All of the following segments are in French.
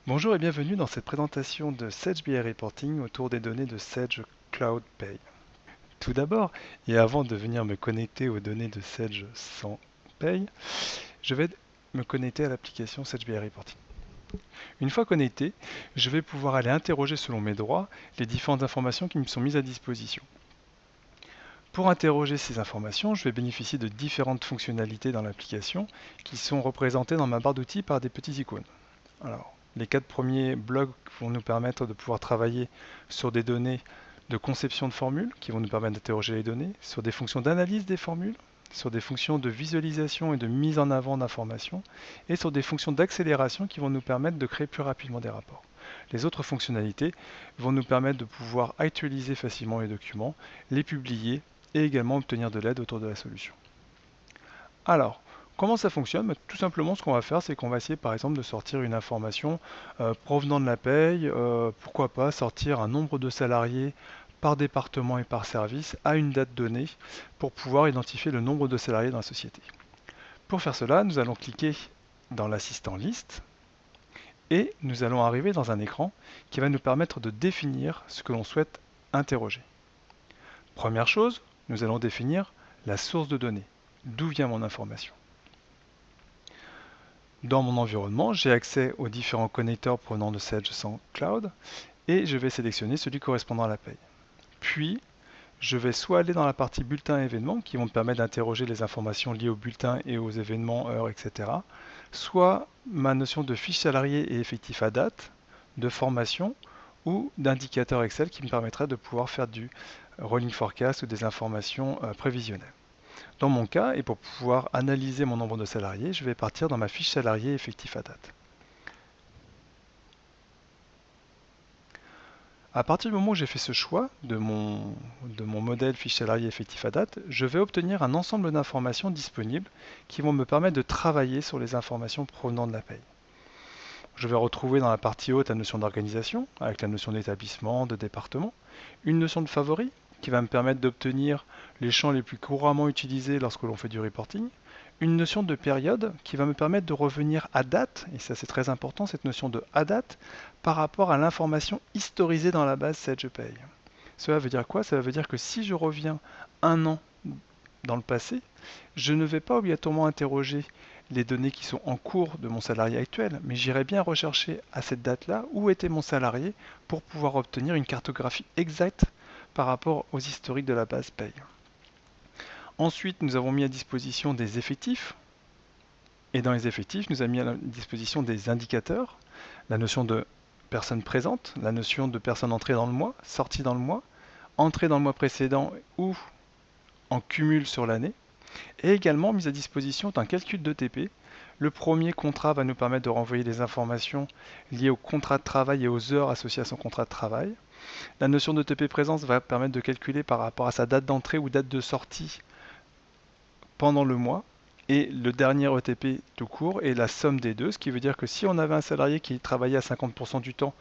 Bonjour et bienvenue dans cette présentation de Sage BI Reporting autour des données de Sage Cloud Pay. Tout d'abord, et avant de venir me connecter aux données de Sage sans Pay, je vais me connecter à l'application Sage BI Reporting. Une fois connecté, je vais pouvoir aller interroger selon mes droits les différentes informations qui me sont mises à disposition. Pour interroger ces informations, je vais bénéficier de différentes fonctionnalités dans l'application qui sont représentées dans ma barre d'outils par des petits icônes. Alors, les 4 premiers blocs vont nous permettre de pouvoir travailler sur des données de conception de formules qui vont nous permettre d'interroger les données, sur des fonctions d'analyse des formules, sur des fonctions de visualisation et de mise en avant d'informations, et sur des fonctions d'accélération qui vont nous permettre de créer plus rapidement des rapports. Les autres fonctionnalités vont nous permettre de pouvoir actualiser facilement les documents, les publier et également obtenir de l'aide autour de la solution. Alors, comment ça fonctionne? Tout simplement, ce qu'on va faire, c'est qu'on va essayer par exemple de sortir une information provenant de la paye, pourquoi pas sortir un nombre de salariés par département et par service à une date donnée pour pouvoir identifier le nombre de salariés dans la société. Pour faire cela, nous allons cliquer dans l'assistant liste et nous allons arriver dans un écran qui va nous permettre de définir ce que l'on souhaite interroger. Première chose, nous allons définir la source de données. D'où vient mon information? Dans mon environnement, j'ai accès aux différents connecteurs provenant de Sage sans Cloud et je vais sélectionner celui correspondant à la paye. Puis, je vais soit aller dans la partie bulletin et événements qui vont me permettre d'interroger les informations liées au bulletin et aux événements, heures, etc. Soit ma notion de fiche salarié et effectif à date, de formation ou d'indicateur Excel qui me permettrait de pouvoir faire du rolling forecast ou des informations prévisionnelles. Dans mon cas, et pour pouvoir analyser mon nombre de salariés, je vais partir dans ma fiche salarié effectif à date. À partir du moment où j'ai fait ce choix de mon modèle fiche salarié effectif à date, je vais obtenir un ensemble d'informations disponibles qui vont me permettre de travailler sur les informations provenant de la paye. Je vais retrouver dans la partie haute la notion d'organisation, avec la notion d'établissement, de département, une notion de favori, qui va me permettre d'obtenir les champs les plus couramment utilisés lorsque l'on fait du reporting, une notion de période qui va me permettre de revenir à date, et ça c'est très important, cette notion de à date, par rapport à l'information historisée dans la base SagePay. Cela veut dire quoi? Cela veut dire que si je reviens un an dans le passé, je ne vais pas obligatoirement interroger les données qui sont en cours de mon salarié actuel, mais j'irai bien rechercher à cette date-là où était mon salarié pour pouvoir obtenir une cartographie exacte par rapport aux historiques de la base paye. Ensuite, nous avons mis à disposition des effectifs, et dans les effectifs, nous avons mis à disposition des indicateurs, la notion de personnes présentes, la notion de personnes entrées dans le mois, sorties dans le mois, entrées dans le mois précédent ou en cumul sur l'année, et également mise à disposition d'un calcul d'ETP. Le premier contrat va nous permettre de renvoyer les informations liées au contrat de travail et aux heures associées à son contrat de travail. La notion d'ETP présence va permettre de calculer par rapport à sa date d'entrée ou date de sortie pendant le mois. Et le dernier ETP tout court est la somme des deux, ce qui veut dire que si on avait un salarié qui travaillait à 50% du temps,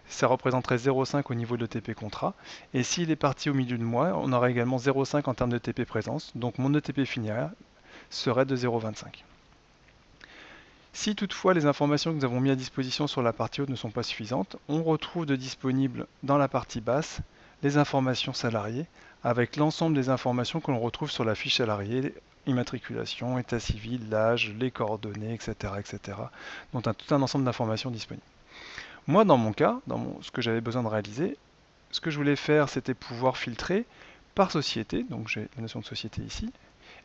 ça représenterait 0,5 au niveau de l'ETP contrat. Et s'il est parti au milieu du mois, on aura également 0,5 en termes d'ETP présence. Donc mon ETP final serait de 0,25. Si toutefois les informations que nous avons mises à disposition sur la partie haute ne sont pas suffisantes, on retrouve de disponibles dans la partie basse les informations salariées avec l'ensemble des informations que l'on retrouve sur la fiche salariée, immatriculation, état civil, l'âge, les coordonnées, etc. etc. Donc tout un ensemble d'informations disponibles. Moi dans mon cas, ce que j'avais besoin de réaliser, ce que je voulais faire c'était pouvoir filtrer par société, donc j'ai la notion de société ici,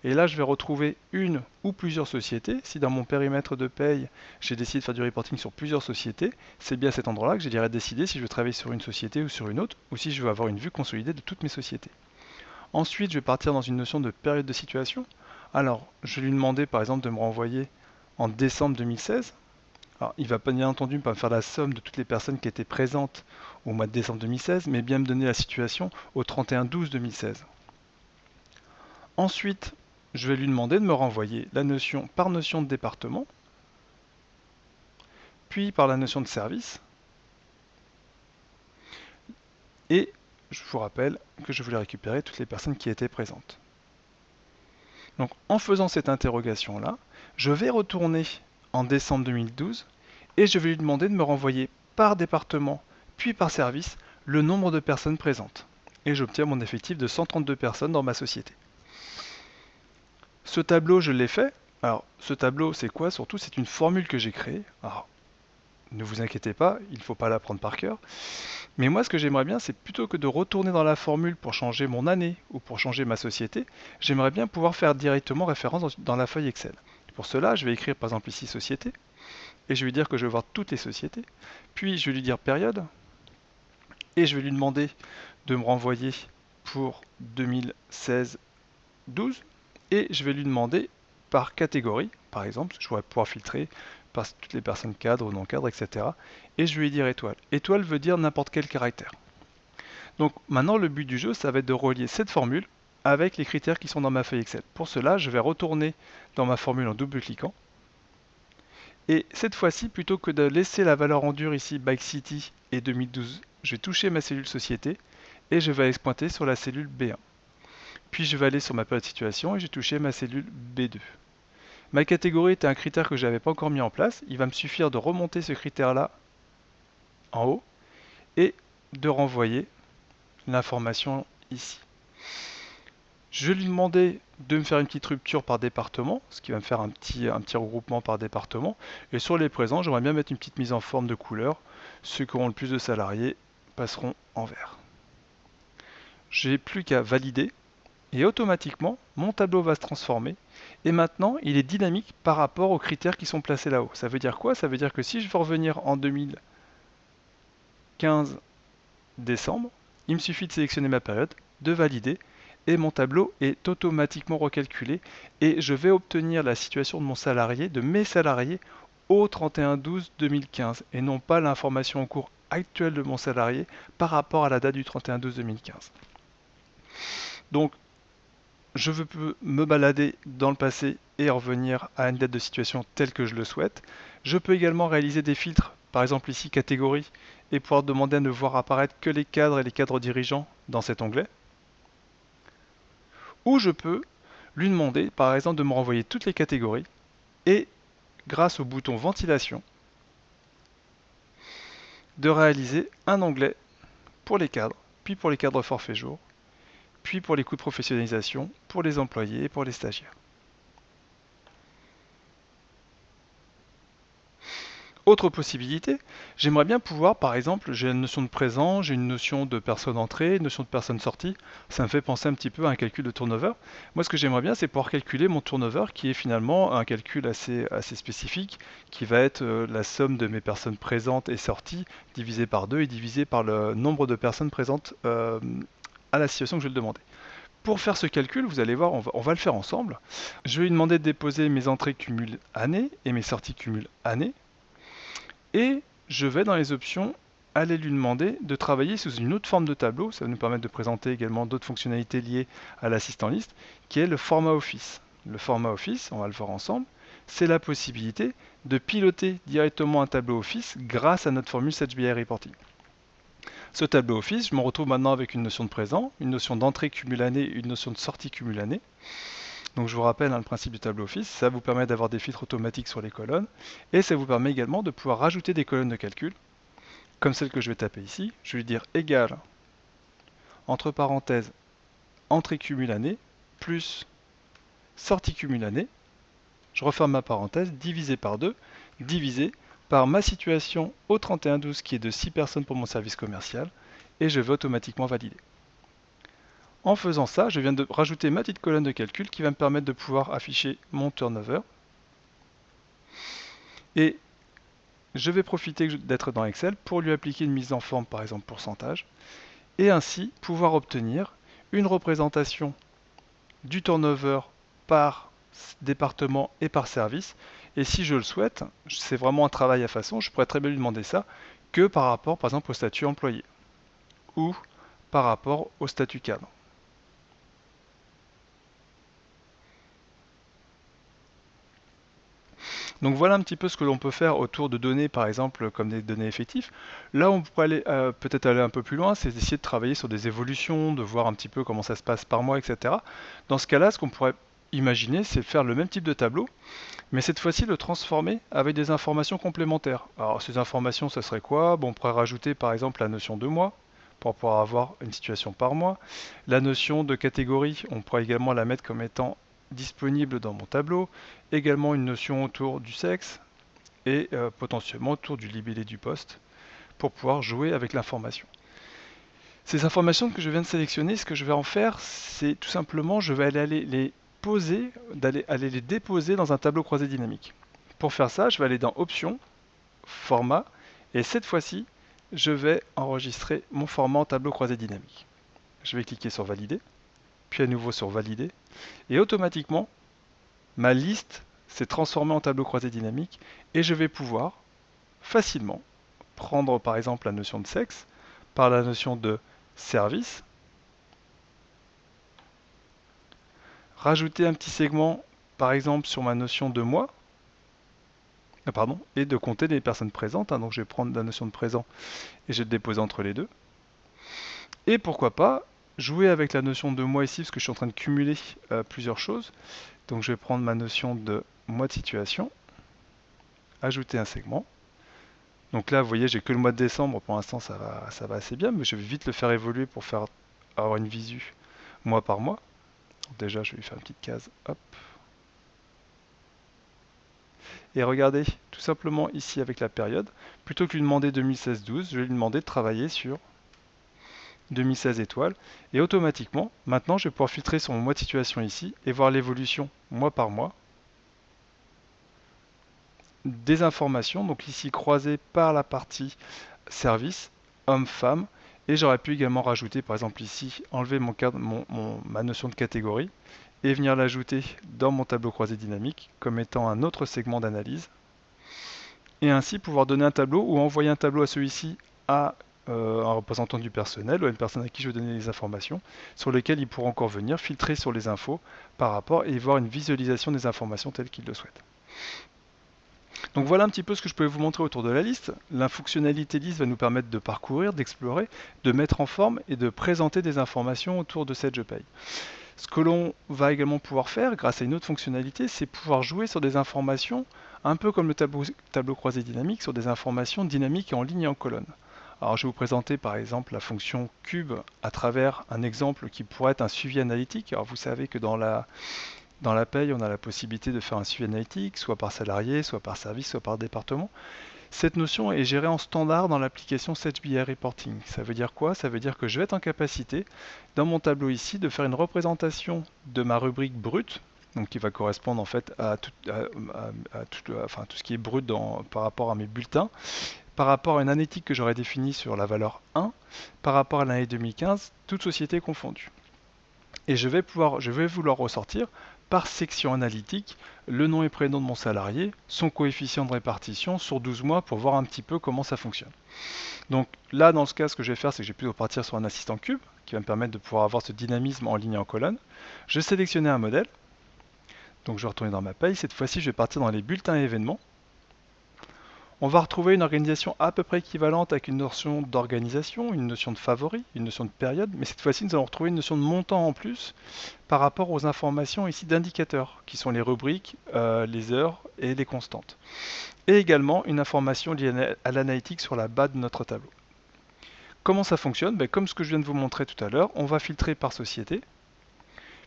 et là, je vais retrouver une ou plusieurs sociétés. Si dans mon périmètre de paye, j'ai décidé de faire du reporting sur plusieurs sociétés, c'est bien à cet endroit-là que j'ai décidé si je veux travailler sur une société ou sur une autre, ou si je veux avoir une vue consolidée de toutes mes sociétés. Ensuite, je vais partir dans une notion de période de situation. Alors, je vais lui demander par exemple de me renvoyer en décembre 2016. Alors, il va bien entendu pas me faire la somme de toutes les personnes qui étaient présentes au mois de décembre 2016, mais bien me donner la situation au 31/12/2016. Ensuite, je vais lui demander de me renvoyer la notion par notion de département, puis par la notion de service, et je vous rappelle que je voulais récupérer toutes les personnes qui étaient présentes. Donc en faisant cette interrogation-là, je vais retourner en décembre 2012 et je vais lui demander de me renvoyer par département, puis par service, le nombre de personnes présentes. Et j'obtiens mon effectif de 132 personnes dans ma société. Ce tableau, je l'ai fait. Alors, ce tableau, c'est quoi? Surtout, c'est une formule que j'ai créée. Alors, ne vous inquiétez pas, il ne faut pas l'apprendre par cœur. Mais moi, ce que j'aimerais bien, c'est plutôt que de retourner dans la formule pour changer mon année ou pour changer ma société, j'aimerais bien pouvoir faire directement référence dans la feuille Excel. Pour cela, je vais écrire par exemple ici société, et je vais lui dire que je veux voir toutes les sociétés. Puis, je vais lui dire période, et je vais lui demander de me renvoyer pour 2016-12, et je vais lui demander par catégorie, par exemple, je vais pouvoir filtrer par toutes les personnes cadres ou non cadres, etc. Et je vais lui dire étoile. Étoile veut dire n'importe quel caractère. Donc maintenant, le but du jeu, ça va être de relier cette formule avec les critères qui sont dans ma feuille Excel. Pour cela, je vais retourner dans ma formule en double-cliquant. Et cette fois-ci, plutôt que de laisser la valeur en dur ici, Bike City et 2012, je vais toucher ma cellule société et je vais aller pointer sur la cellule B1. Puis je vais aller sur ma période de situation et j'ai touché ma cellule B2. Ma catégorie était un critère que je n'avais pas encore mis en place. Il va me suffire de remonter ce critère-là en haut et de renvoyer l'information ici. Je vais lui demander de me faire une petite rupture par département, ce qui va me faire un petit regroupement par département. Et sur les présents, j'aimerais bien mettre une petite mise en forme de couleur. Ceux qui auront le plus de salariés passeront en vert. Je n'ai plus qu'à valider et automatiquement, mon tableau va se transformer. Et maintenant, il est dynamique par rapport aux critères qui sont placés là-haut. Ça veut dire quoi? Ça veut dire que si je veux revenir en 2015 décembre, il me suffit de sélectionner ma période, de valider, et mon tableau est automatiquement recalculé. Et je vais obtenir la situation de mon salarié, de mes salariés, au 31/12/2015, et non pas l'information en cours actuelle de mon salarié par rapport à la date du 31/12/2015. Donc, je peux me balader dans le passé et revenir à une date de situation telle que je le souhaite. Je peux également réaliser des filtres, par exemple ici catégorie, et pouvoir demander à ne voir apparaître que les cadres et les cadres dirigeants dans cet onglet. Ou je peux lui demander, par exemple, de me renvoyer toutes les catégories et, grâce au bouton ventilation, de réaliser un onglet pour les cadres, puis pour les cadres forfait jour, puis pour les coûts de professionnalisation, pour les employés et pour les stagiaires. Autre possibilité, j'aimerais bien pouvoir, par exemple, j'ai une notion de présent, j'ai une notion de personne entrée, une notion de personne sortie. Ça me fait penser un petit peu à un calcul de turnover. Moi, ce que j'aimerais bien, c'est pouvoir calculer mon turnover, qui est finalement un calcul assez spécifique, qui va être la somme de mes personnes présentes et sorties, divisé par 2 et divisé par le nombre de personnes présentes à la situation que je vais le demander. Pour faire ce calcul, vous allez voir, on va le faire ensemble. Je vais lui demander de déposer mes entrées cumul année et mes sorties cumul année. Et je vais dans les options aller lui demander de travailler sous une autre forme de tableau. Ça va nous permettre de présenter également d'autres fonctionnalités liées à l'assistant liste, qui est le format Office. Le format Office, on va le voir ensemble, c'est la possibilité de piloter directement un tableau Office grâce à notre formule SageBI Reporting. Ce tableau Office, je me retrouve maintenant avec une notion de présent, une notion d'entrée cumul année, une notion de sortie cumul année. Donc je vous rappelle le principe du tableau Office, ça vous permet d'avoir des filtres automatiques sur les colonnes, et ça vous permet également de pouvoir rajouter des colonnes de calcul, comme celle que je vais taper ici. Je vais lui dire égal, entre parenthèses, entrée cumul année, plus sortie cumul année. Je referme ma parenthèse, divisé par 2, divisé par ma situation au 31/12 qui est de 6 personnes pour mon service commercial, et je vais automatiquement valider. En faisant ça, je viens de rajouter ma petite colonne de calcul qui va me permettre de pouvoir afficher mon turnover. Et je vais profiter d'être dans Excel pour lui appliquer une mise en forme, par exemple pourcentage, et ainsi pouvoir obtenir une représentation du turnover par département et par service. Et si je le souhaite, c'est vraiment un travail à façon, je pourrais très bien lui demander ça que par rapport, par exemple, au statut employé ou par rapport au statut cadre. Donc voilà un petit peu ce que l'on peut faire autour de données, par exemple, comme des données effectives. Là, on pourrait aller peut-être aller un peu plus loin, c'est d'essayer de travailler sur des évolutions, de voir un petit peu comment ça se passe par mois, etc. Dans ce cas-là, ce qu'on pourrait imaginer, c'est faire le même type de tableau, mais cette fois-ci le transformer avec des informations complémentaires. Alors ces informations, ça serait quoi? Bon, on pourrait rajouter par exemple la notion de mois, pour pouvoir avoir une situation par mois. La notion de catégorie, on pourrait également la mettre comme étant disponible dans mon tableau. Également une notion autour du sexe et potentiellement autour du libellé du poste pour pouvoir jouer avec l'information. Ces informations que je viens de sélectionner, ce que je vais en faire, c'est tout simplement, je vais aller les poser, aller les déposer dans un tableau croisé dynamique. Pour faire ça, je vais aller dans Options, Format, et cette fois-ci, je vais enregistrer mon format en tableau croisé dynamique. Je vais cliquer sur Valider, puis à nouveau sur Valider, et automatiquement, ma liste s'est transformée en tableau croisé dynamique, et je vais pouvoir facilement prendre par exemple la notion de sexe, par la notion de service, rajouter un petit segment par exemple sur ma notion de mois, et de compter les personnes présentes, donc je vais prendre la notion de présent et je vais le déposer entre les deux. Et pourquoi pas jouer avec la notion de mois ici, parce que je suis en train de cumuler plusieurs choses. Donc je vais prendre ma notion de mois de situation, ajouter un segment. Donc là, vous voyez, j'ai que le mois de décembre, pour l'instant ça va assez bien, mais je vais vite le faire évoluer pour avoir une visu mois par mois. Donc déjà, je vais lui faire une petite case, hop. Et regardez, tout simplement ici avec la période, plutôt que de lui demander 2016-12, je vais lui demander de travailler sur 2016 étoiles. Et automatiquement, maintenant, je vais pouvoir filtrer sur mon mois de situation ici et voir l'évolution mois par mois des informations. Donc ici, croisées par la partie service, homme-femme. Et j'aurais pu également rajouter, par exemple ici, enlever ma notion de catégorie et venir l'ajouter dans mon tableau croisé dynamique comme étant un autre segment d'analyse. Et ainsi pouvoir donner un tableau ou envoyer un tableau à celui-ci à un représentant du personnel ou à une personne à qui je vais donner les informations, sur lequel il pourra encore venir filtrer sur les infos par rapport et voir une visualisation des informations telles qu'il le souhaite. Donc voilà un petit peu ce que je pouvais vous montrer autour de la liste. La fonctionnalité liste va nous permettre de parcourir, d'explorer, de mettre en forme et de présenter des informations autour de cette GPaye. Ce que l'on va également pouvoir faire grâce à une autre fonctionnalité, c'est pouvoir jouer sur des informations, un peu comme le tableau croisé dynamique, sur des informations dynamiques en ligne et en colonne. Alors je vais vous présenter par exemple la fonction cube à travers un exemple qui pourrait être un suivi analytique. Alors vous savez que dans la paye, on a la possibilité de faire un suivi analytique, soit par salarié, soit par service, soit par département. Cette notion est gérée en standard dans l'application SageBI Reporting. Ça veut dire quoi? Ça veut dire que je vais être en capacité, dans mon tableau ici, de faire une représentation de ma rubrique brute, donc qui va correspondre en fait à tout ce qui est brut par rapport à mes bulletins, par rapport à une analytique que j'aurais définie sur la valeur 1, par rapport à l'année 2015, toute société confondue. Et je vais vouloir ressortir par section analytique le nom et prénom de mon salarié, son coefficient de répartition sur 12 mois pour voir un petit peu comment ça fonctionne. Donc là, dans ce cas, ce que je vais faire, c'est que je vais plutôt partir sur un assistant cube qui va me permettre de pouvoir avoir ce dynamisme en ligne et en colonne. Je vais sélectionner un modèle. Donc je vais retourner dans ma paye. Cette fois-ci, je vais partir dans les bulletins et événements. On va retrouver une organisation à peu près équivalente avec une notion d'organisation, une notion de favori, une notion de période, mais cette fois-ci nous allons retrouver une notion de montant en plus par rapport aux informations ici d'indicateurs, qui sont les rubriques, les heures et les constantes. Et également une information liée à l'analytique sur la bas de notre tableau. Comment ça fonctionne? Comme ce que je viens de vous montrer tout à l'heure, on va filtrer par société,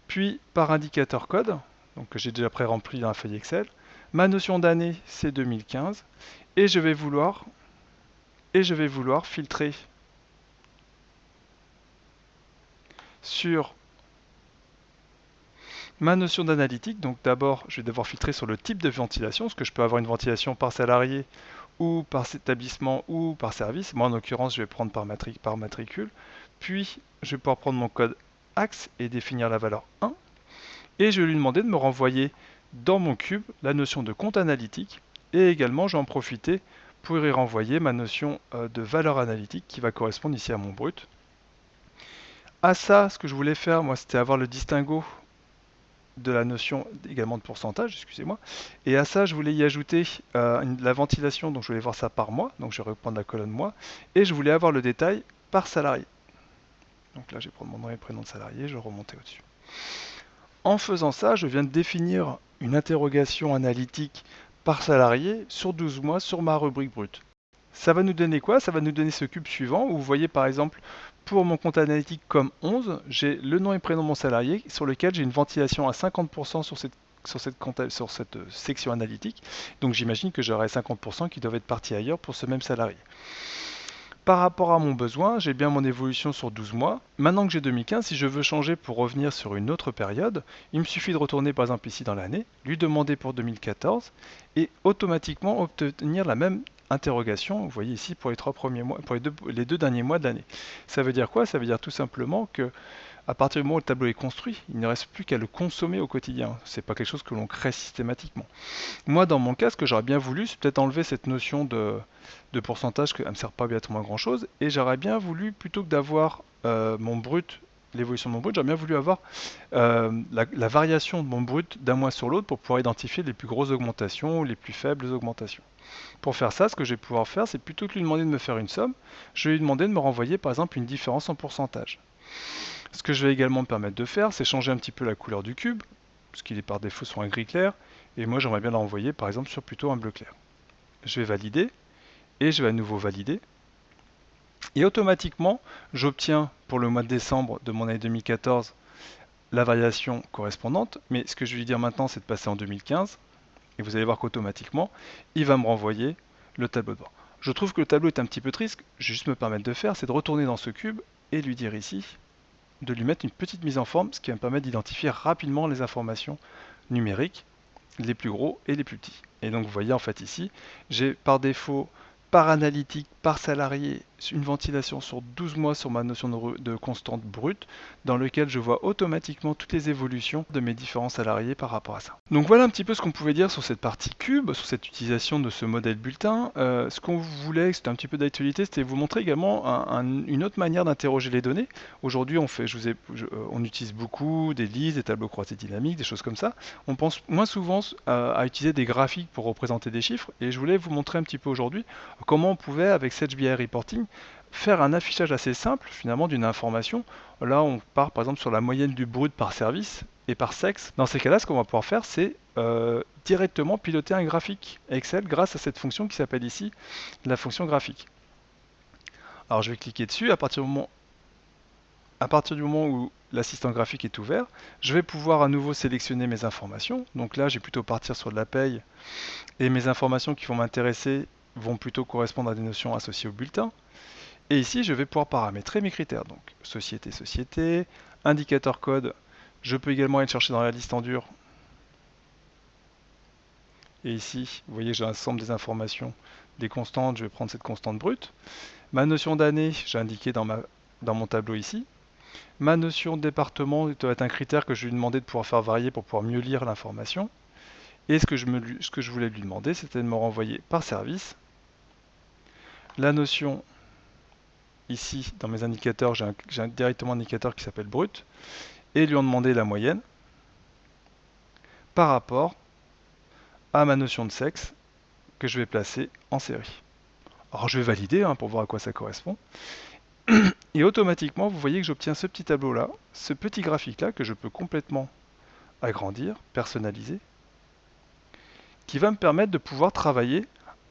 puis par indicateur code, donc que j'ai déjà pré-rempli dans la feuille Excel. Ma notion d'année, c'est 2015. Et je vais vouloir filtrer sur ma notion d'analytique. Donc d'abord, je vais devoir filtrer sur le type de ventilation, parce que je peux avoir une ventilation par salarié ou par établissement ou par service. Moi, en l'occurrence, je vais prendre par matricule. Puis, je vais pouvoir prendre mon code axe et définir la valeur 1. Et je vais lui demander de me renvoyer dans mon cube la notion de compte analytique. Et également, je vais en profiter pour y renvoyer ma notion de valeur analytique qui va correspondre ici à mon brut. À ça, ce que je voulais faire, moi, c'était avoir le distinguo de la notion également de pourcentage, excusez-moi. Et à ça, je voulais y ajouter la ventilation, donc je voulais voir ça par mois, donc je vais reprendre la colonne mois, et je voulais avoir le détail par salarié. Donc là, je vais prendre mon nom et prénom de salarié, je vais remonter au-dessus. En faisant ça, je viens de définir une interrogation analytique par salarié sur 12 mois sur ma rubrique brute. Ça va nous donner quoi? Ça va nous donner ce cube suivant où vous voyez par exemple pour mon compte analytique comme 11, j'ai le nom et prénom de mon salarié sur lequel j'ai une ventilation à 50% sur cette section analytique. Donc j'imagine que j'aurai 50% qui doivent être partis ailleurs pour ce même salarié. Par rapport à mon besoin, j'ai bien mon évolution sur 12 mois. Maintenant que j'ai 2015, si je veux changer pour revenir sur une autre période, il me suffit de retourner par exemple ici dans l'année, lui demander pour 2014 et automatiquement obtenir la même interrogation, vous voyez ici pour les 3 premiers mois, pour les deux derniers mois de l'année. Ça veut dire quoi? Ça veut dire tout simplement que à partir du moment où le tableau est construit, il ne reste plus qu'à le consommer au quotidien. C'est pas quelque chose que l'on crée systématiquement. Moi, dans mon cas, ce que j'aurais bien voulu, c'est peut-être enlever cette notion de pourcentage qui ne me sert pas obligatoirement à grand chose. Et j'aurais bien voulu, plutôt que d'avoir mon brut, l'évolution de mon brut, j'aurais bien voulu avoir la variation de mon brut d'un mois sur l'autre pour pouvoir identifier les plus grosses augmentations ou les plus faibles augmentations. Pour faire ça, ce que je vais pouvoir faire, c'est plutôt que lui demander de me faire une somme, je vais lui demander de me renvoyer par exemple une différence en pourcentage. Ce que je vais également me permettre de faire, c'est changer un petit peu la couleur du cube, parce qu'il est par défaut sur un gris clair, et moi j'aimerais bien l'envoyer par exemple sur plutôt un bleu clair. Je vais valider, et je vais à nouveau valider, et automatiquement j'obtiens pour le mois de décembre de mon année 2014 la variation correspondante, mais ce que je vais lui dire maintenant c'est de passer en 2015, et vous allez voir qu'automatiquement il va me renvoyer le tableau de bord. Je trouve que le tableau est un petit peu triste, je vais juste me permettre de faire, c'est de retourner dans ce cube et lui dire ici de lui mettre une petite mise en forme, ce qui va me permettre d'identifier rapidement les informations numériques, les plus gros et les plus petits. Et donc vous voyez en fait ici, j'ai par défaut, par analytique, par salarié, une ventilation sur 12 mois sur ma notion de constante brute, dans lequel je vois automatiquement toutes les évolutions de mes différents salariés par rapport à ça. Donc voilà un petit peu ce qu'on pouvait dire sur cette partie cube, sur cette utilisation de ce modèle bulletin. Ce qu'on voulait, c'était un petit peu d'actualité, c'était vous montrer également une autre manière d'interroger les données. Aujourd'hui, on utilise beaucoup des listes, des tableaux croisés dynamiques, des choses comme ça. On pense moins souvent à utiliser des graphiques pour représenter des chiffres, et je voulais vous montrer un petit peu aujourd'hui comment on pouvait, avec CHBI Reporting, faire un affichage assez simple finalement d'une information. Là, on part par exemple sur la moyenne du brut par service et par sexe. Dans ces cas-là, ce qu'on va pouvoir faire, c'est directement piloter un graphique Excel grâce à cette fonction qui s'appelle ici la fonction graphique. Alors, je vais cliquer dessus. À partir du moment où l'assistant graphique est ouvert, je vais pouvoir à nouveau sélectionner mes informations. Donc là, je vais plutôt partir sur de la paye et mes informations qui vont m'intéresser vont plutôt correspondre à des notions associées au bulletin. Et ici, je vais pouvoir paramétrer mes critères. Donc, société, indicateur code. Je peux également aller chercher dans la liste en dur. Et ici, vous voyez, j'ai un ensemble des informations, des constantes. Je vais prendre cette constante brute. Ma notion d'année, j'ai indiqué dans mon tableau ici. Ma notion de département doit être un critère que je lui ai demandé de pouvoir faire varier pour pouvoir mieux lire l'information. Et ce que je voulais lui demander, c'était de me renvoyer par service la notion. Ici, dans mes indicateurs, j'ai directement un indicateur qui s'appelle brut, et lui en demander la moyenne par rapport à ma notion de sexe que je vais placer en série. Alors je vais valider pour voir à quoi ça correspond. Et automatiquement, vous voyez que j'obtiens ce petit tableau-là, ce petit graphique-là que je peux complètement agrandir, personnaliser, qui va me permettre de pouvoir travailler.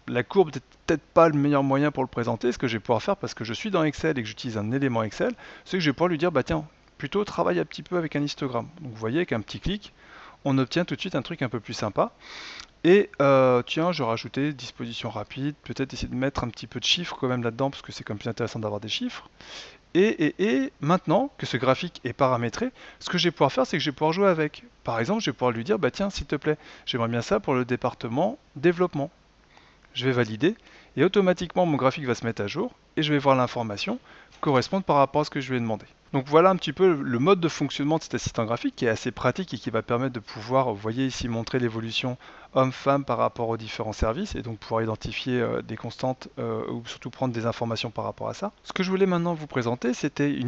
La courbe n'est peut-être pas le meilleur moyen pour le présenter. Ce que je vais pouvoir faire, parce que je suis dans Excel et que j'utilise un élément Excel, c'est que je vais pouvoir lui dire, bah tiens, plutôt travaille un petit peu avec un histogramme. Donc vous voyez, avec un petit clic, on obtient tout de suite un truc un peu plus sympa. Et tiens, je vais rajouter disposition rapide, peut-être essayer de mettre un petit peu de chiffres quand même là-dedans, parce que c'est quand même plus intéressant d'avoir des chiffres. Et maintenant que ce graphique est paramétré, ce que je vais pouvoir faire, c'est que je vais pouvoir jouer avec. Par exemple, je vais pouvoir lui dire, bah tiens, s'il te plaît, j'aimerais bien ça pour le département développement. Je vais valider, et automatiquement mon graphique va se mettre à jour, et je vais voir l'information correspondre par rapport à ce que je lui ai demandé. Donc voilà un petit peu le mode de fonctionnement de cet assistant graphique qui est assez pratique et qui va permettre de pouvoir, vous voyez ici, montrer l'évolution homme-femme par rapport aux différents services et donc pouvoir identifier des constantes ou surtout prendre des informations par rapport à ça. Ce que je voulais maintenant vous présenter, c'était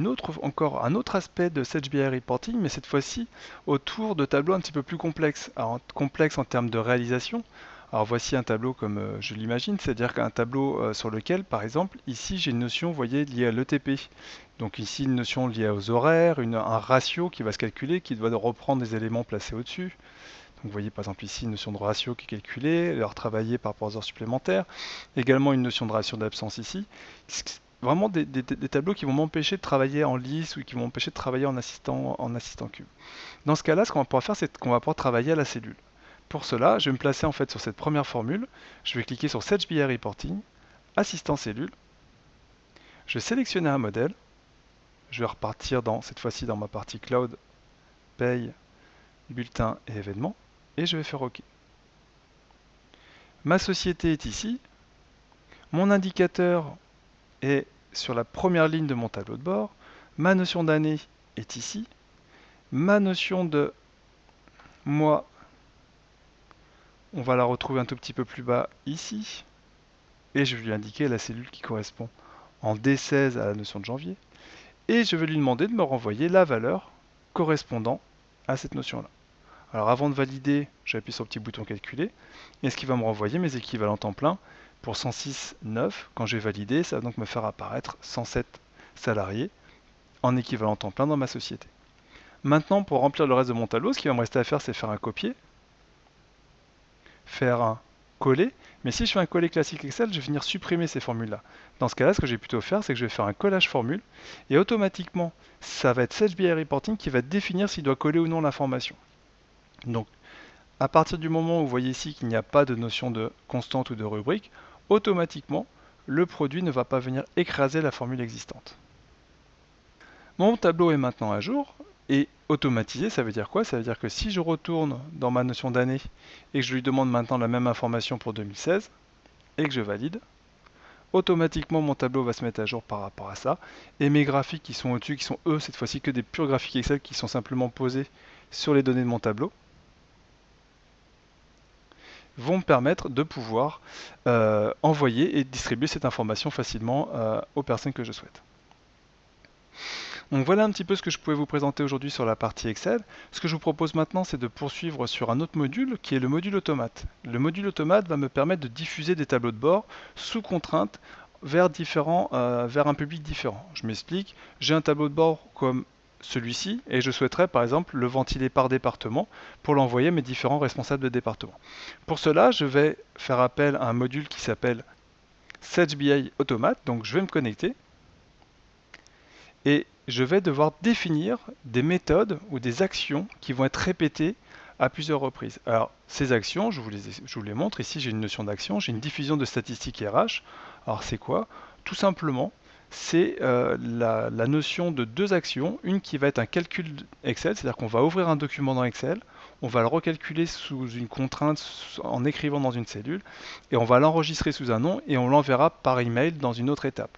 encore un autre aspect de CHBI Reporting, mais cette fois-ci autour de tableaux un petit peu plus complexes. Alors, complexes en termes de réalisation. Alors voici un tableau comme je l'imagine, c'est-à-dire qu'un tableau sur lequel, par exemple, ici j'ai une notion, vous voyez, liée à l'ETP. Donc ici une notion liée aux horaires, un ratio qui va se calculer, qui doit reprendre des éléments placés au-dessus. vous voyez par exemple ici une notion de ratio qui est calculée, l'heure travaillée par rapport aux heures supplémentaires, également une notion de ratio d'absence ici. Vraiment des tableaux qui vont m'empêcher de travailler en liste ou qui vont m'empêcher de travailler en assistant cube. Dans ce cas-là, ce qu'on va pouvoir faire, c'est qu'on va pouvoir travailler à la cellule. Pour cela, je vais me placer en fait sur cette première formule, je vais cliquer sur Setch BI Reporting, Assistant cellule, je vais sélectionner un modèle, je vais repartir cette fois-ci dans ma partie Cloud, Paye, Bulletin et événements, et je vais faire OK. Ma société est ici, mon indicateur est sur la première ligne de mon tableau de bord, ma notion d'année est ici, ma notion de mois, on va la retrouver un tout petit peu plus bas ici, et je vais lui indiquer la cellule qui correspond en D16 à la notion de janvier, et je vais lui demander de me renvoyer la valeur correspondant à cette notion-là. Alors avant de valider, j'appuie sur le petit bouton calculer, et ce qui va me renvoyer mes équivalents temps plein pour 106,9. Quand j'ai validé, ça va donc me faire apparaître 107 salariés en équivalent temps plein dans ma société. Maintenant, pour remplir le reste de mon tableau, ce qui va me rester à faire, c'est faire un copier, faire un coller, mais si je fais un coller classique Excel, je vais venir supprimer ces formules-là. Dans ce cas-là, ce que je vais plutôt faire, c'est que je vais faire un collage formule, et automatiquement, ça va être Setch BI Reporting qui va définir s'il doit coller ou non l'information. Donc, à partir du moment où vous voyez ici qu'il n'y a pas de notion de constante ou de rubrique, automatiquement, le produit ne va pas venir écraser la formule existante. Mon tableau est maintenant à jour, et automatisé, ça veut dire quoi? Ça veut dire que si je retourne dans ma notion d'année et que je lui demande maintenant la même information pour 2016, et que je valide, automatiquement mon tableau va se mettre à jour par rapport à ça, et mes graphiques qui sont au-dessus, qui sont eux cette fois-ci que des purs graphiques Excel qui sont simplement posés sur les données de mon tableau, vont me permettre de pouvoir envoyer et distribuer cette information facilement aux personnes que je souhaite. Donc voilà un petit peu ce que je pouvais vous présenter aujourd'hui sur la partie Excel. Ce que je vous propose maintenant, c'est de poursuivre sur un autre module qui est le module automate. Le module automate va me permettre de diffuser des tableaux de bord sous contrainte vers un public différent. Je m'explique, j'ai un tableau de bord comme celui-ci et je souhaiterais par exemple le ventiler par département pour l'envoyer à mes différents responsables de département. Pour cela, je vais faire appel à un module qui s'appelle Setch BI Automate, donc je vais me connecter et je vais devoir définir des méthodes ou des actions qui vont être répétées à plusieurs reprises. Alors, ces actions, je vous les montre. Ici, j'ai une notion d'action, j'ai une diffusion de statistiques RH. Alors, c'est quoi? Tout simplement, c'est la notion de deux actions. Une qui va être un calcul Excel, c'est-à-dire qu'on va ouvrir un document dans Excel, on va le recalculer sous une contrainte en écrivant dans une cellule, et on va l'enregistrer sous un nom, et on l'enverra par email dans une autre étape.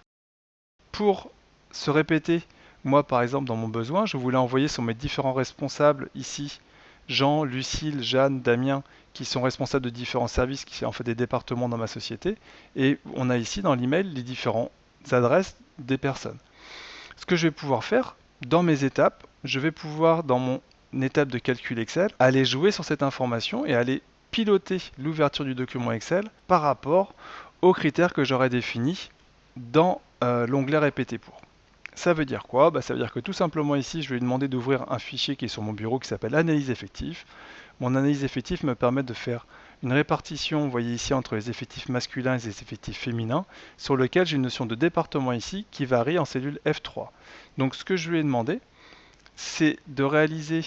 Pour se répéter, moi par exemple dans mon besoin, je voulais envoyer sur mes différents responsables ici, Jean, Lucille, Jeanne, Damien, qui sont responsables de différents services, qui sont en fait des départements dans ma société, et on a ici dans l'email les différentes adresses des personnes. Ce que je vais pouvoir faire dans mes étapes, je vais pouvoir dans mon étape de calcul Excel, aller jouer sur cette information et aller piloter l'ouverture du document Excel par rapport aux critères que j'aurais définis dans l'onglet répéter pour. Ça veut dire quoi? Ça veut dire que tout simplement ici, je vais lui demander d'ouvrir un fichier qui est sur mon bureau qui s'appelle analyse effectif. Mon analyse effectif me permet de faire une répartition, vous voyez ici, entre les effectifs masculins et les effectifs féminins, sur lequel j'ai une notion de département ici qui varie en cellule F3. Donc ce que je lui ai demandé, c'est de réaliser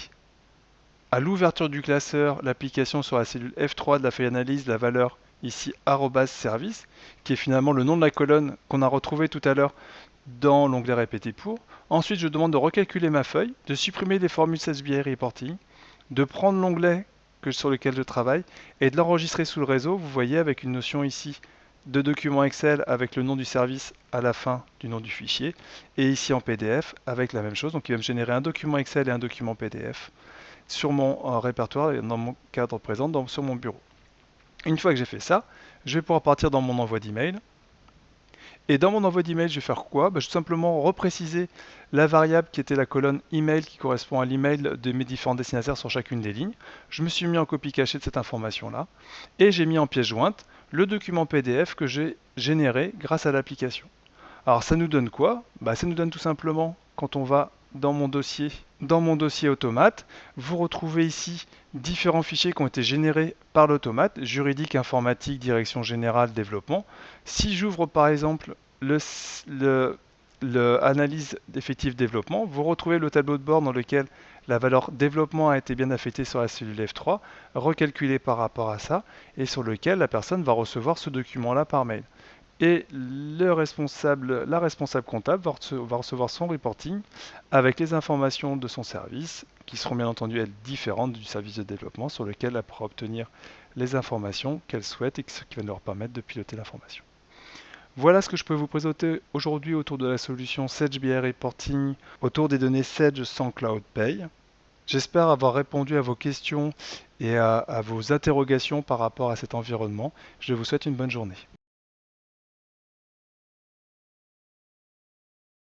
à l'ouverture du classeur l'application sur la cellule F3 de la feuille analyse, la valeur ici @service, qui est finalement le nom de la colonne qu'on a retrouvé tout à l'heure dans l'onglet répéter pour. Ensuite, je demande de recalculer ma feuille, de supprimer les formules Setch BI Reporting, de prendre l'onglet sur lequel je travaille et de l'enregistrer sous le réseau. Vous voyez avec une notion ici de document Excel avec le nom du service à la fin du nom du fichier et ici en PDF avec la même chose. Donc il va me générer un document Excel et un document PDF sur mon répertoire et dans mon cadre présent sur mon bureau. Une fois que j'ai fait ça, je vais pouvoir partir dans mon envoi d'email. Et dans mon envoi d'email, je vais faire quoi? Je vais tout simplement repréciser la variable qui était la colonne email qui correspond à l'email de mes différents destinataires sur chacune des lignes. Je me suis mis en copie cachée de cette information-là et j'ai mis en pièce jointe le document PDF que j'ai généré grâce à l'application. Alors ça nous donne quoi? Ça nous donne tout simplement, quand on va dans mon dossier Dans mon dossier automate, vous retrouvez ici différents fichiers qui ont été générés par l'automate, juridique, informatique, direction générale, développement. Si j'ouvre par exemple le analyse d'effectif développement, vous retrouvez le tableau de bord dans lequel la valeur développement a été bien affectée sur la cellule F3, recalculée par rapport à ça, et sur lequel la personne va recevoir ce document-là par mail. Et la responsable comptable va recevoir son reporting avec les informations de son service, qui seront bien entendu elles différentes du service de développement sur lequel elle pourra obtenir les informations qu'elle souhaite et ce qui va leur permettre de piloter l'information. Voilà ce que je peux vous présenter aujourd'hui autour de la solution Sage BI Reporting, autour des données Sage sans Cloud Pay. J'espère avoir répondu à vos questions et à vos interrogations par rapport à cet environnement. Je vous souhaite une bonne journée.